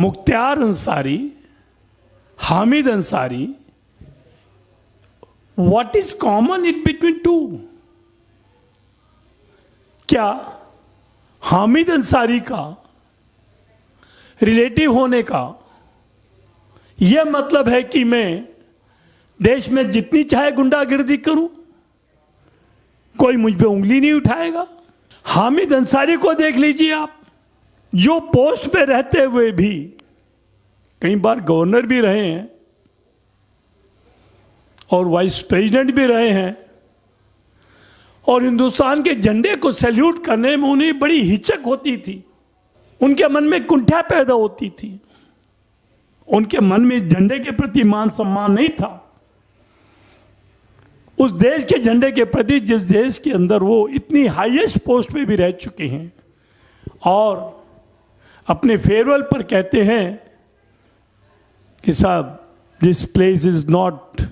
Mukhtar Ansari, Hamid Ansari, what is common in between two? क्या हामिद अंसारी का relative होने का यह मतलब है कि मैं देश में जितनी चाहे गुंडागिर्दी करूं, कोई मुझ पे उंगली नहीं उठाएगा? हामिद अंसारी को देख लीजिए आप, जो पोस्ट पे रहते हुए भी कई बार गवर्नर भी रहे हैं और वाइस प्रेसिडेंट भी रहे हैं, और हिंदुस्तान के झंडे को सैल्यूट करने में उन्हें बड़ी हिचक होती थी, उनके मन में कुंठा पैदा होती थी, उनके मन में झंडे के प्रति मान सम्मान नहीं था, उस देश के झंडे के प्रति जिस देश के अंदर वो इतनी हाईएस्ट पोस्ट पे भी रह चुके हैं, और अपने फेयरवेल पर कहते हैं कि साहब this place is not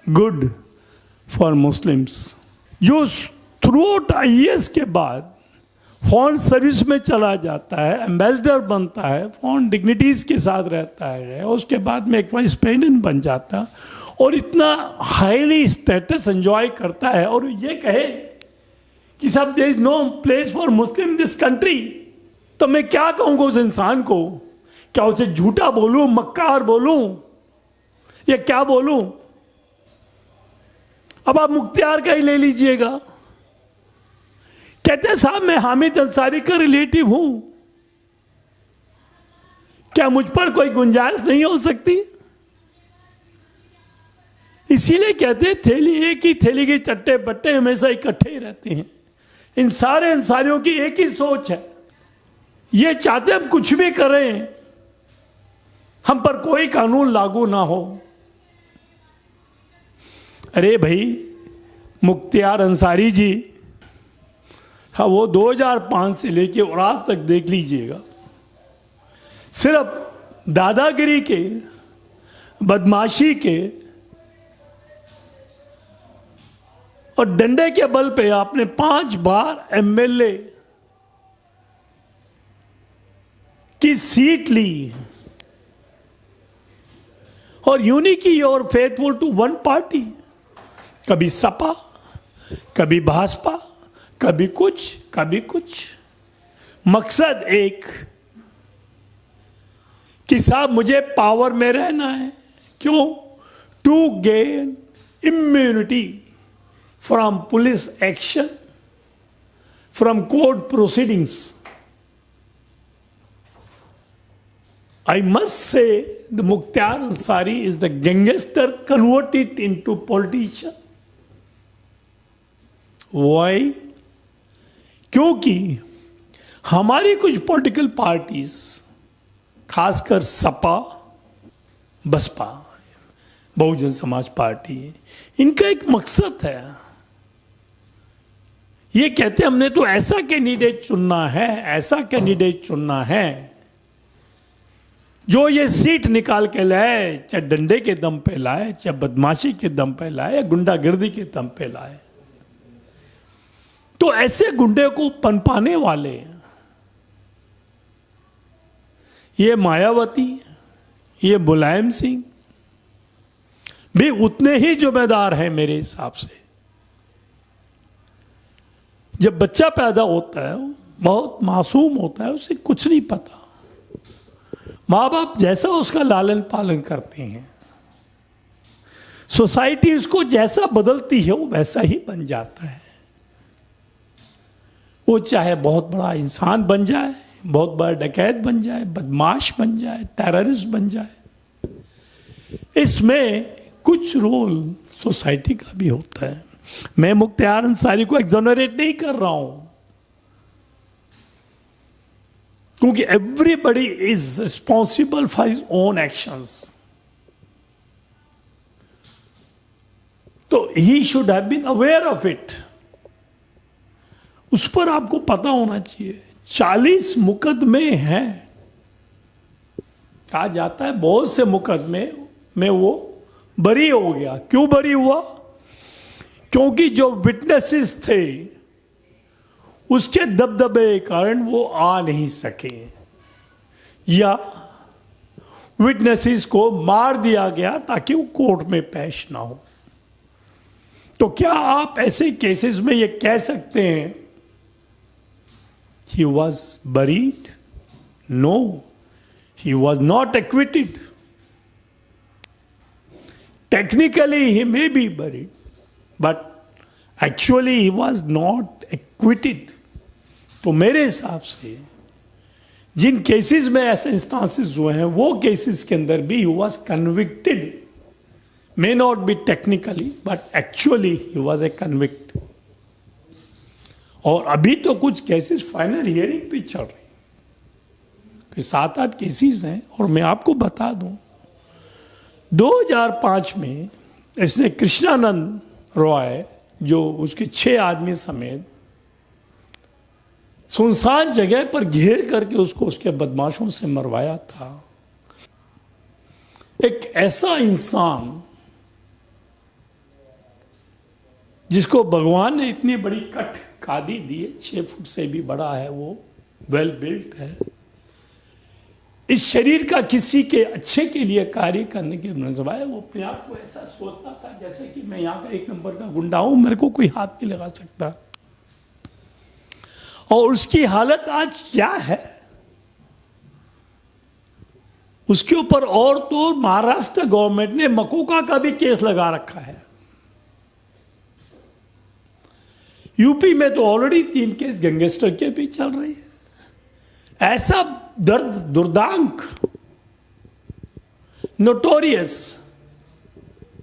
good for Muslims. जो थ्रू आउट आईएएस के बाद फॉरेन सर्विस में चला जाता है, एम्बेसडर बनता है, फॉरेन डिग्निटीज के साथ रहता है, उसके बाद में एक वाइस प्रेसिडेंट बन जाता है और इतना हाईली स्टेटस एंजॉय करता है, और ये कहे कि साहब there is no place for Muslim in this country, तो मैं क्या कहूंगा उस इंसान को? क्या उसे झूठा बोलूं, मक्कार बोलूं, या क्या बोलूं? अब आप मुख्तियार का ही ले लीजिएगा, कहते हैं साहब मैं हामिद अंसारी का रिलेटिव हूं, क्या मुझ पर कोई गुंजाइश नहीं हो सकती? इसीलिए कहते हैं थैली एक ही थैली के चट्टे बट्टे हमेशा इकट्ठे ही रहते हैं। इन सारे अंसारियों की एक ही सोच है, ये चाहते हम कुछ भी करें, हम पर कोई कानून लागू ना हो। अरे भाई मुख्तियार अंसारी जी, हाँ वो 2005 से लेके और आज तक देख लीजिएगा, सिर्फ दादागिरी के, बदमाशी के और डंडे के बल पे आपने 5 बार एमएलए की सीट ली, और यूनी की और फेथफुल टू वन पार्टी, कभी सपा, कभी भाजपा, कभी कुछ, कभी कुछ, मकसद एक कि साहब मुझे पावर में रहना है। क्यों? To gain immunity from police action, from court proceedings. I must say the Mukhtar Ansari is the gangster converted into politician. Why? क्योंकि हमारी कुछ पॉलिटिकल पार्टीज, खासकर सपा, बसपा, बहुजन समाज पार्टी, इनका एक मकसद है, ये कहते हैं हमने तो ऐसा कैंडिडेट चुनना है, ऐसा कैंडिडेट चुनना है जो ये सीट निकाल के लाए, चाहे डंडे के दम पे लाए, चाहे बदमाशी के दम पे लाए, गुंडागिर्दी के दम पे लाए। तो ऐसे गुंडे को पनपाने वाले ये मायावती, ये मुलायम सिंह भी उतने ही जिम्मेदार हैं मेरे हिसाब से। जब बच्चा पैदा होता है बहुत मासूम होता है, उसे कुछ नहीं पता, माँ बाप जैसा उसका लालन पालन करते हैं, सोसाइटी उसको जैसा बदलती है वो वैसा ही बन जाता है। वो चाहे बहुत बड़ा इंसान बन जाए, बहुत बड़ा डकैत बन जाए, बदमाश बन जाए, टेररिस्ट बन जाए, इसमें कुछ रोल सोसाइटी का भी होता है। मैं मुख्तियार अंसारी को एक्सोनरेट नहीं कर रहा हूं, क्योंकि everybody is responsible for his own actions, तो he should have been aware of it. उस पर आपको पता होना चाहिए। 40 मुकदमे हैं, कहा जाता है बहुत से मुकदमे में वो बरी हो गया। क्यों बरी हुआ? क्योंकि जो विटनेसेस थे उसके दबदबे के कारण वो आ नहीं सके। या विटनेसेस को मार दिया गया ताकि वो कोर्ट में पेश ना हो। तो क्या आप ऐसे केसेस में ये कह सकते हैं he was buried? No, he was not acquitted. Technically he may be buried, but actually he was not acquitted. तो मेरे हिसाब से जिन केसेस में ऐसे इंस्टांसेस हुए हैं वो केसेस के अंदर भी he was convicted. May not be technically, but actually he was a convict. और अभी तो कुछ केसेस फाइनल हियरिंग पे चल रही, 7-8 केसेस हैं। और मैं आपको बता दूं 2005 में इसने कृष्णानंद रॉय, जो उसके 6 आदमी समेत सुनसान जगह पर घेर करके उसको उसके बदमाशों से मरवाया था। एक ऐसा इंसान जिसको भगवान ने इतनी बड़ी कट कादी दी है, 6 फुट से भी बड़ा है, वो वेल बिल्ट है, इस शरीर का किसी के अच्छे के लिए कार्य करने के बजाय वो अपने आप को ऐसा सोचता था जैसे कि मैं यहाँ का 1 नंबर का गुंडा हूं, मेरे को कोई हाथ नहीं लगा सकता। और उसकी हालत आज क्या है, उसके ऊपर और तो महाराष्ट्र गवर्नमेंट ने मकोका का भी केस लगा रखा है। यूपी में तो ऑलरेडी 3 केस गैंगस्टर के भी चल रहे हैं। ऐसा दुर्दांत नोटोरियस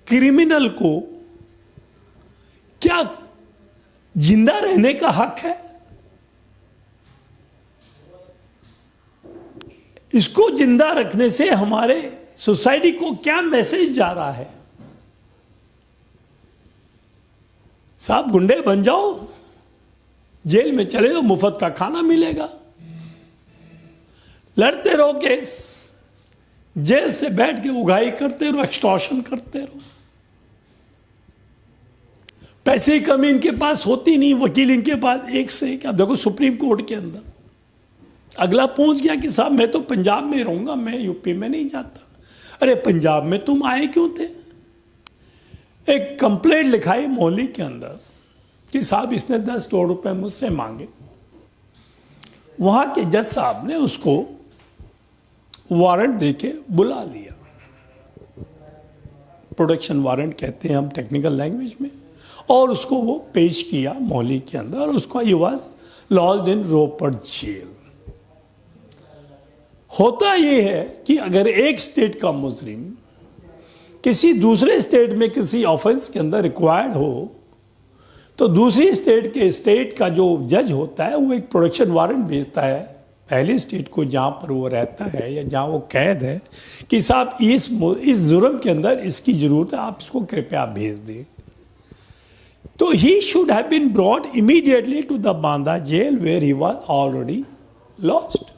क्रिमिनल को क्या जिंदा रहने का हक है? इसको जिंदा रखने से हमारे सोसाइटी को क्या मैसेज जा रहा है? साहब गुंडे बन जाओ, जेल में चले जाओ, मुफ्त का खाना मिलेगा, लड़ते रहो केस, जेल से बैठ के उगाई करते रहो, एक्सटॉर्शन करते रहो। पैसे की कमी इनके पास होती नहीं, वकील इनके पास एक से एक। अब देखो सुप्रीम कोर्ट के अंदर अगला पहुंच गया कि साहब मैं तो पंजाब में रहूंगा, मैं यूपी में नहीं जाता। अरे पंजाब में तुम आए क्यों थे? एक कंप्लेंट लिखाई मोहाली के अंदर कि साहब इसने 10 करोड़ रुपए मुझसे मांगे। वहां के जज साहब ने उसको वारंट देके बुला लिया, प्रोडक्शन वारंट कहते हैं हम टेक्निकल लैंग्वेज में, और उसको वो पेश किया मोहाली के अंदर, और उसको ही was lodged in Ropar jail. होता ये है कि अगर एक स्टेट का मुजरिम किसी दूसरे स्टेट में किसी ऑफेंस के अंदर रिक्वायर्ड हो, तो दूसरी स्टेट का जो जज होता है वो एक प्रोडक्शन वारंट भेजता है पहली स्टेट को जहां पर वो रहता है या जहां वो कैद है कि साहब इस जुर्म के अंदर इसकी जरूरत है, आप इसको कृपया भेज दें। तो he should have been brought immediately to the Banda jail where he was already lost.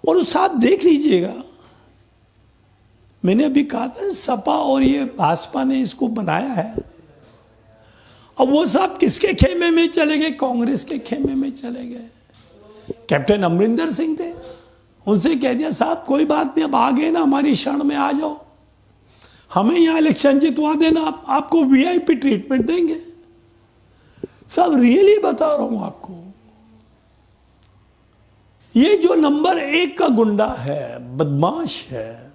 और उस साथ देख लीजिएगा, मैंने अभी कहा था सपा और ये भाजपा ने इसको बनाया है। अब वो साहब किसके खेमे में चले गए? कांग्रेस के खेमे में चले गए। कैप्टन अमरिंदर सिंह थे, उनसे कह दिया साहब कोई बात नहीं, अब आ गए ना हमारी शरण में, आ जाओ, हमें यहां इलेक्शन जितवा देना, आपको वीआईपी ट्रीटमेंट देंगे। साहब रियली बता रहा हूं आपको, ये जो नंबर 1 का गुंडा है, बदमाश है,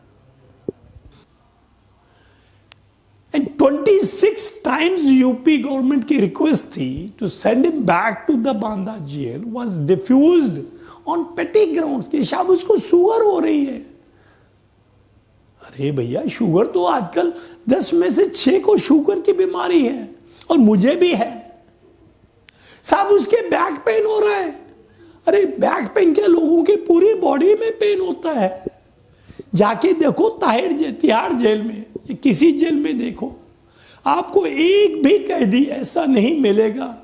and 26 times यूपी गवर्नमेंट की रिक्वेस्ट थी to send him back to the Banda jail was defused on petty grounds कि शायद उसको शुगर हो रही है। अरे भैया शुगर तो आजकल 10 में से 6 को शुगर की बीमारी है, और मुझे भी है। साहब उसके बैक पेन हो रहा है। अरे बैक पेन के लोगों की पूरी बॉडी में पेन होता है। जाके देखो तिहाड़ जेल में, किसी जेल में देखो, आपको एक भी कैदी ऐसा नहीं मिलेगा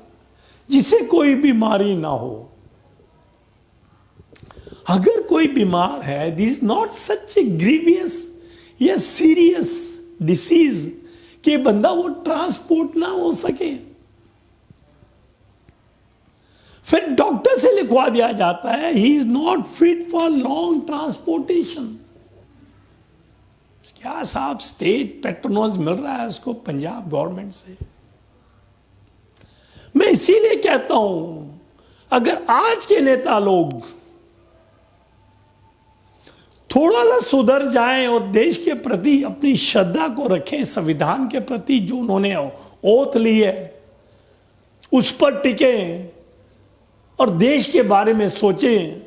जिसे कोई बीमारी ना हो। अगर कोई बीमार है, this not such A grievous या सीरियस डिसीज कि बंदा वो ट्रांसपोर्ट ना हो सके। फिर डॉक्टर से लिखवा दिया जाता है he is not fit for long transportation. क्या साहब स्टेट पेट्रोनोज मिल रहा है उसको पंजाब गवर्नमेंट से। मैं इसीलिए कहता हूं अगर आज के नेता लोग थोड़ा सा सुधर जाएं और देश के प्रति अपनी श्रद्धा को रखें, संविधान के प्रति जो उन्होंने ओथ ली है उस पर टिकें और देश के बारे में सोचें,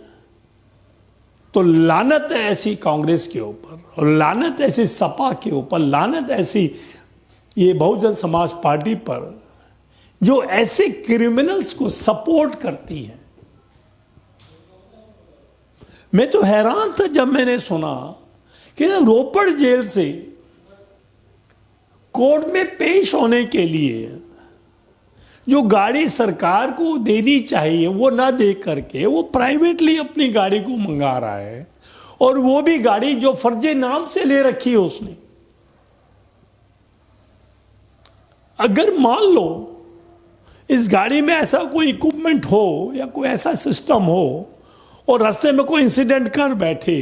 तो लानत है ऐसी कांग्रेस के ऊपर और लानत ऐसी सपा के ऊपर, लानत ऐसी ये बहुजन समाज पार्टी पर जो ऐसे क्रिमिनल्स को सपोर्ट करती है। मैं तो हैरान था जब मैंने सुना कि रोपड़ जेल से कोर्ट में पेश होने के लिए जो गाड़ी सरकार को देनी चाहिए वो ना दे करके वो प्राइवेटली अपनी गाड़ी को मंगा रहा है, और वो भी गाड़ी जो फर्जी नाम से ले रखी है उसने। अगर मान लो इस गाड़ी में ऐसा कोई इक्विपमेंट हो या कोई ऐसा सिस्टम हो और रास्ते में कोई इंसिडेंट कर बैठे,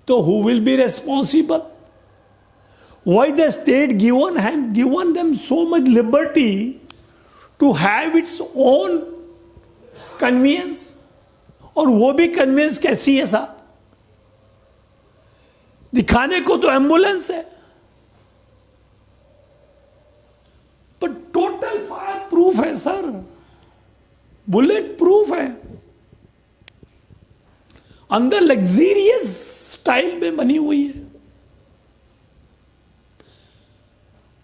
तो who will be responsible? Why the state given them so much liberty to have its own convenience? और वो भी कन्वीनियंस कैसी है साथ? दिखाने को तो एम्बुलेंस है, पर टोटल फायर प्रूफ है सर, बुलेट प्रूफ है, अंदर लग्जरियस स्टाइल में बनी हुई है।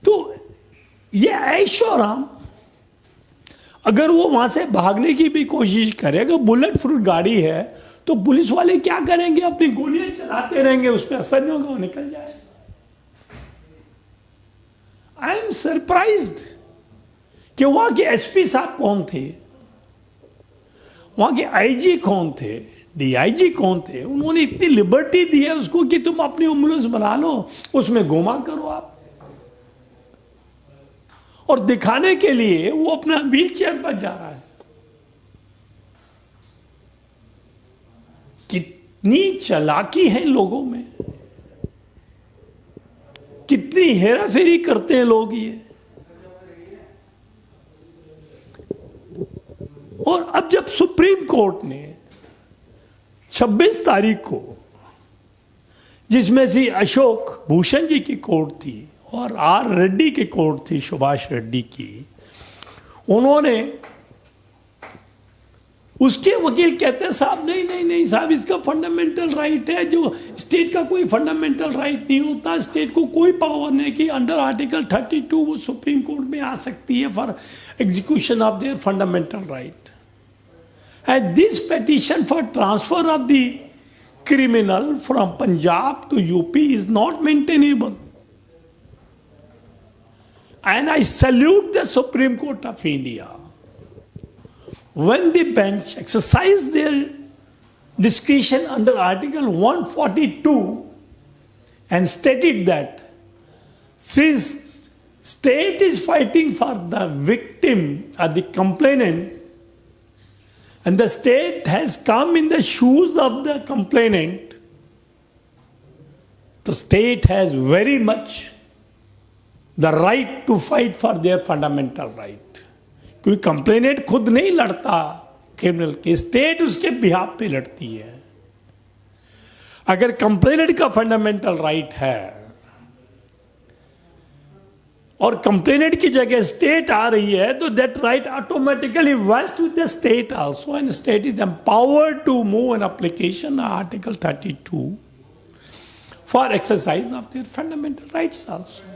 तो ये ऐशोआराम अगर वो वहां से भागने की भी कोशिश करे, अगर बुलेट प्रूफ गाड़ी है तो पुलिस वाले क्या करेंगे? अपनी गोलियां चलाते रहेंगे, उस पर असर नहीं होगा, वो निकल जाए। आई एम सरप्राइज्ड कि वहां के एसपी साहब कौन थे, वहां के आईजी कौन थे, डीआईजी कौन थे। उन्होंने इतनी लिबर्टी दी है उसको कि तुम अपनी एम्बुलेंस बना लो, उसमें घुमा करो आप, और दिखाने के लिए वो अपना व्हील चेयर पर जा रहा है। कितनी चालाकी है लोगों में, कितनी हेराफेरी करते हैं लोग ये। और अब जब सुप्रीम कोर्ट ने 26 तारीख को, जिसमें से अशोक भूषण जी की कोर्ट थी और आर रेड्डी की कोर्ट थी, सुभाष रेड्डी की, उन्होंने, उसके वकील कहते हैं साहब नहीं नहीं नहीं साहब, इसका फंडामेंटल राइट है, जो स्टेट का कोई फंडामेंटल राइट नहीं होता, स्टेट को कोई पावर नहीं कि अंडर आर्टिकल 32 वो सुप्रीम कोर्ट में आ सकती है for execution of their fundamental right. And this petition for transfer of the criminal from Punjab to UP is not maintainable. And I salute the Supreme Court of India when the bench exercised their discretion under Article 142 and stated that since state is fighting for the victim or the complainant and the state has come in the shoes of the complainant, the state has very much the right to fight for their fundamental right। क्योंकि complainant खुद नहीं लड़ता criminal case, state उसके behalf पे लड़ती है। अगर complainant का फंडामेंटल राइट है और कंप्लेनेंट की जगह स्टेट आ रही है, तो that right automatically vest with the state also, and state is empowered to move an application article 32 for exercise of their fundamental rights also.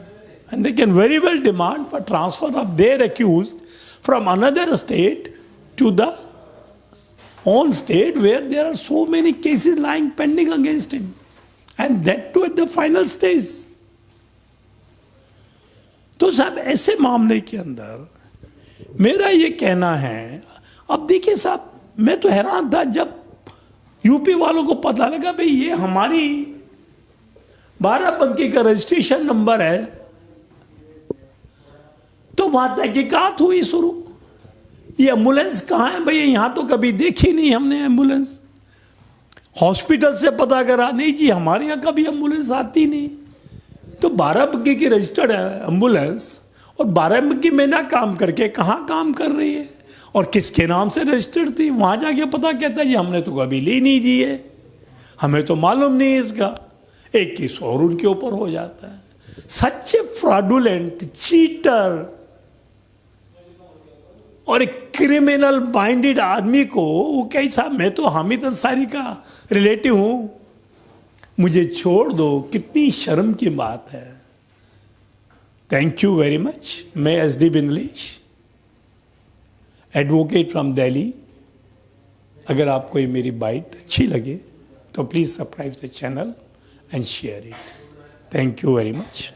And they can very well demand for transfer of their accused from another state to the own state where there are so many cases lying pending against him, and that too at the final stage। तो साहब ऐसे मामले के अंदर मेरा ये कहना है, अब देखिए साहब, मैं तो हैरान था जब यूपी वालों को पता लगा भाई ये हमारी 12 का रजिस्ट्रेशन नंबर है, तो वहां तहकीकात हुई शुरू ये एम्बुलेंस कहाँ है भैया, यहाँ तो कभी देखी नहीं हमने एम्बुलेंस। हॉस्पिटल से पता करा, नहीं जी हमारे यहाँ कभी एम्बुलेंस आती नहीं। तो बाराबंकी की रजिस्टर्ड है एम्बुलेंस, और बाराबंकी में ना काम करके कहाँ काम कर रही है और किसके नाम से रजिस्टर्ड थी, वहाँ जाके पता कहता है जी हमने तो कभी ली नहीं जी है, हमें तो मालूम नहीं इसका। एक केस और उनके ऊपर हो जाता है। सच्चे फ्रॉडुलेंट चीटर और एक क्रिमिनल माइंडेड आदमी को वो कैसा, मैं तो हामिद अंसारी का रिलेटिव हूं, मुझे छोड़ दो, कितनी शर्म की बात है। Thank you very much. मैं SD बिंदलेश, एडवोकेट फ्रॉम दिल्ली। अगर आपको ये मेरी बाइट अच्छी लगे तो please subscribe the channel and share it. Thank you very much.